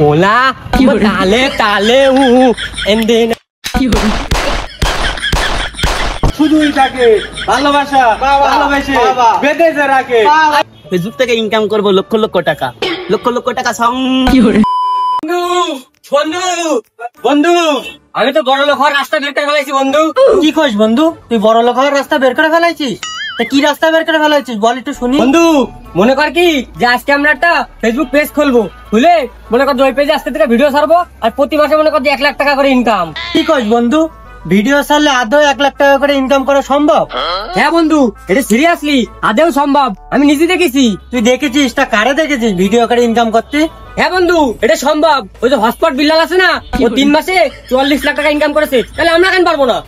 Hola, তালে শুধুই থাকে ভালোবাসা ভালোবাসে বেঁধে রাখে। ফেসবুক থেকে ইনকাম করবো লক্ষ লক্ষ টাকা বন্ধু আমি তো বড় লোক হওয়ার রাস্তা বের করে ফেলাইছি বন্ধু। কি কইস বন্ধু, তুই বড় লোক হওয়ার রাস্তা বের করে ফেলাইছিস? কি রাস্তা বের করে ফেলাইছিস বল একটু শুনি। বন্ধু মনে কর কি যে আজকে আমরা একটা ফেসবুক পেজ খুলবো, খুলে মনে কর ওই পেজে আজকে থেকে ভিডিও ছাড়বো আর প্রতি মাসে মনে কর 1 লাখ টাকা করে ইনকাম। কি কইস বন্ধু, ভিডিও ছাড়লে আদৌ 1 লাখ টাকা করে ইনকাম করা সম্ভব? হ্যাঁ বন্ধু, এটা সিরিয়াসলি আদেও সম্ভব, আমি নিজে দেখেছি। তুই দেখেছিস? তা কারে দেখেছিস ভিডিও করে ইনকাম করতে? হ্যাঁ বন্ধু এটা সম্ভব। ওই যে হটস্পট বিল্লাল আছে না, ও 3 মাসে 44 লাখ টাকা ইনকাম করেছে, তাহলে আমরা কেন পারবো না?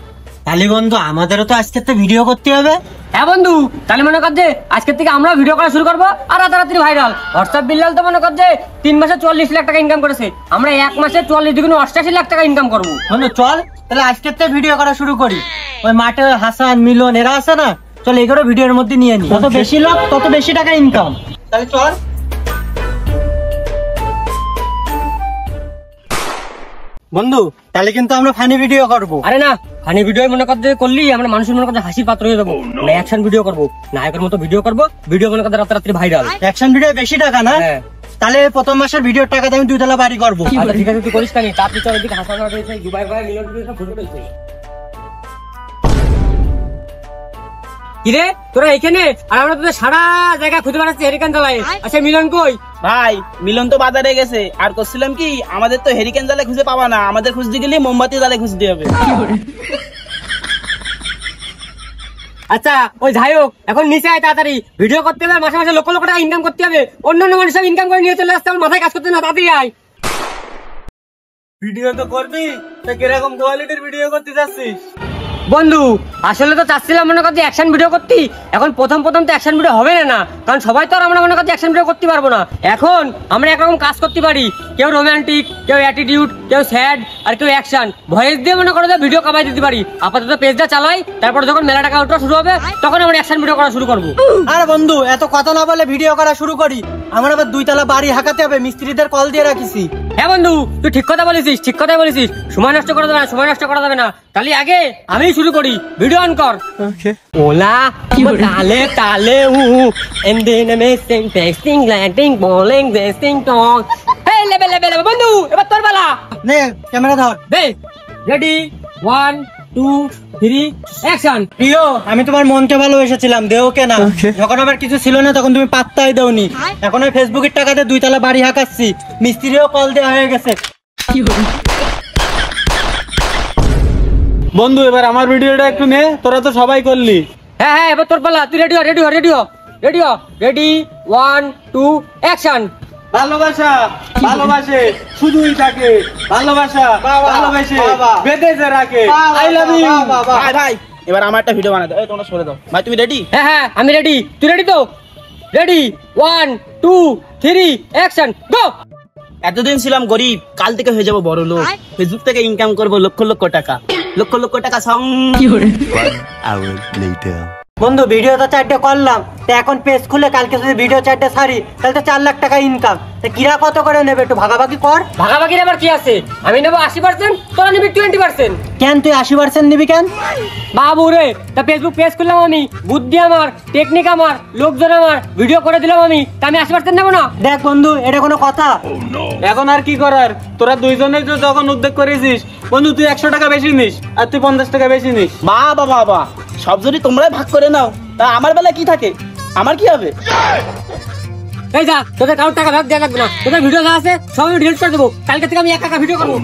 তাহলে বন্ধু আমাদেরও তো আজকে তো ভিডিও করতে হবে। হ্যাঁ বন্ধু, তাহলে মনে কর যে আজকের থেকে আমরা ভিডিও করা শুরু করবো আর রাতারাতি ভাইরাল। হোয়াটসঅ্যাপ বিল্লাল তো মনে কর যে 3 মাসে 44 লাখ টাকা ইনকাম করেছে, আমরা 1 মাসে 44 দুগুণ 88 লাখ টাকা ইনকাম করবো। বন্ধু চল তাহলে আজকের থেকে ভিডিও করা শুরু করি। ওই মাঠে হাসান মিলন এরা আছে না, চল এগুলো ভিডিওর মধ্যে নিয়ে নি। যত বেশি লোক তত বেশি টাকা ইনকাম। তাহলে চল। বন্ধু তাহলে কিন্তু আমরা ফানি ভিডিও করব। আরে না, ফানি ভিডিও মনে কর যে করলি আমরা মানুষের মনে কর হাসির পাত্র হয়ে যাবো। আমরা অ্যাকশন ভিডিও করবো, নায়কের মতো ভিডিও করবো, ভিডিও মনে কর রাতারাতি ভাইরাল। অ্যাকশন ভিডিও বেশি টাকা না? তাহলে প্রথম মাসের ভিডিওর টাকা দিয়ে আমি 2 তলা বাড়ি করবো। আচ্ছা ঠিক আছে, তুই করিস কানি। তারপরে চল এদিকে হাসান রয়েছে, দুবাই ভাই মিলন রয়েছে, ফটো রয়েছে। কিরে তোরা এখানে আর আমরা তোদের সারা জায়গা খুঁজে বেড়াচ্ছি হেরিকেন জ্বালায়। আচ্ছা মিলন কই? ভাই মিলন তো বাজারে গেছে। আর করছিলাম কি, আমাদের তো হেরিকেন জালে খুঁজে পাবা না, আমাদের খুঁজতে গেলে মোমবাতি জালে খুঁজতে হবে। আচ্ছা ওই যাই হোক, এখন নিচে আয় তাড়াতাড়ি, ভিডিও করতে হবে, মাসে মাসে লক্ষ লক্ষ টাকা ইনকাম করতে হবে। অন্যান্য মানুষ সব ইনকাম করে নিয়ে চলে আসতে, আমার মাথায় কাজ করতে না, তাড়াতাড়ি আয়। ভিডিও তো করবি, তা কিরকম কোয়ালিটির ভিডিও করতে যাচ্ছিস? বন্ধু আসলে তো চাচ্ছিলাম মনে করছি অ্যাকশন ভিডিও করতে। এখন প্রথম তো অ্যাকশন ভিডিও হবে না, কারণ সবাই তো আর আমরা মনে করছি অ্যাকশন ভিডিও করতে পারবো না। এখন আমরা একরকম কাজ করতে পারি, কেউ রোমান্টিক, কেউ অ্যাটিটিউড, কেউ স্যাড, আর কেউ অ্যাকশন। ভয়েস দিয়ে মনে করো যে ভিডিও কামাই দিতে পারি। আপাতত পেজটা চালাই, তারপর যখন মেলা টাকা ওঠা শুরু হবে তখন আমরা অ্যাকশন ভিডিও করা শুরু করবো। আরে বন্ধু এত কথা না বলে ভিডিও করা শুরু করি। আমার আবার 2 তলা বাড়ি হাঁকাতে হবে, মিস্ত্রিদের কল দিয়ে রাখিছি। হ্যাঁ বন্ধু তুই ঠিক কথা বলেছিস, ঠিক কথাই বলেছিস। সময় নষ্ট করা যাবে না, সময় নষ্ট করা যাবে না। তাহলে আগে আমি শুরু করি, ভিডিও অন কর। ওলা তালে and then amazing texting landing bowling testing talk hey level বন্ধু এবার তোর বেলা। নে ক্যামেরা ধর দে, রেডি 1 2 3 অ্যাকশন। প্রিয়, আমি তোমার মনকে ভালোবেসেছিলাম, দেও কেনা। যখন আবার কিছু ছিল না তখন তুমি পাত্তাই দাওনি। এখন ওই ফেসবুকের টাকাতে 2 তলা বাড়ি হাঁকাচ্ছি, মিস্ত্রিও কল দেওয়া হয়ে গেছে। বন্ধু এবার আমার ভিডিওটা একটু নে, তোরা তো সবাই করলি। হ্যাঁ এবার তোর বেলা, তুই রেডি রেডি 1 2 অ্যাকশন। ভালোবাসা ভালোবাসে শুধুই থাকে ভালোবাসা ভালোবাসে বেঁধে রাখে। I love you. ভাই ভাই এবার আমার একটা ভিডিও বানাতে, তোমরা সরে দাও। ভাই তুমি রেডি? হ্যাঁ আমি রেডি, তুই রেডি তো? রেডি 1 2 3 অ্যাকশন গো। এতদিন ছিলাম গরিব, কাল থেকে হয়ে যাবো বড় লোক। ফেসবুক থেকে ইনকাম করবো লক্ষ লক্ষ টাকা বন্ধু ভিডিও তো 4টে করলাম, তো এখন পেজ খুলে কালকে যদি ভিডিও 4টে ছাড়ি তাহলে তো 4 লাখ টাকা ইনকাম। তা কিরা কত করে নেবে একটু ভাগাভাগি কর। ভাগাভাগির আবার কি আছে? আমি নেবো 80%, তোরা নিবি 20%। কেন তুই 80% নিবি কেন? বাবু রে, তা ফেসবুক পেজ খুললাম আমি, বুদ্ধি আমার, টেকনিক আমার, লোকজন আমার, ভিডিও করে দিলাম আমি, তা আমি 80% নেবো না? দেখ বন্ধু এটা কোনো কথা? এখন আর কি করার, তোরা দুইজনে তো যখন উদ্যোগ করেছিস, বন্ধু তুই 100 টাকা বেশি নিস আর তুই 50 টাকা বেশি নিস। বাবা সব যদি তোমরাই ভাগ করে নাও, তা আমার বেলা কি থাকে? আমার কি হবে? এই যা, তোদের কারোর টাকা ভাগ দেওয়া লাগবে না। তোদের ভিডিও যা আছে সব আমি ডিলিট করে দেবো। কালকে থেকে আমি একা ভিডিও করবো,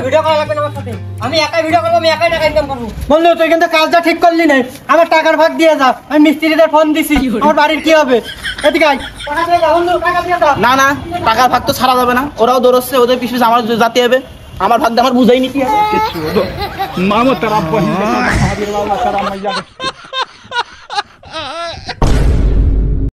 ভিডিও করা লাগবে না আমার সাথে। আমি একাই ভিডিও করবো, আমি একাই টাকা ইনকাম করবো। বন্ধু তুই কিন্তু কাজটা ঠিক করলি না, আমার টাকার ভাগ দিয়ে যা। আমি মিস্ত্রিদের ফোন দিছি, আমার বাড়ির কি হবে? এদিকে আয়, টাকা দিয়ে যা বন্ধু, টাকা দিয়ে যা। না টাকার ভাগ তো ছাড়া যাবে না, ওরাও দৌড়চ্ছে, ওদের পিছু আমার জাতি হবে। আমার ভাগ আমার বুঝাইনি কি হবে।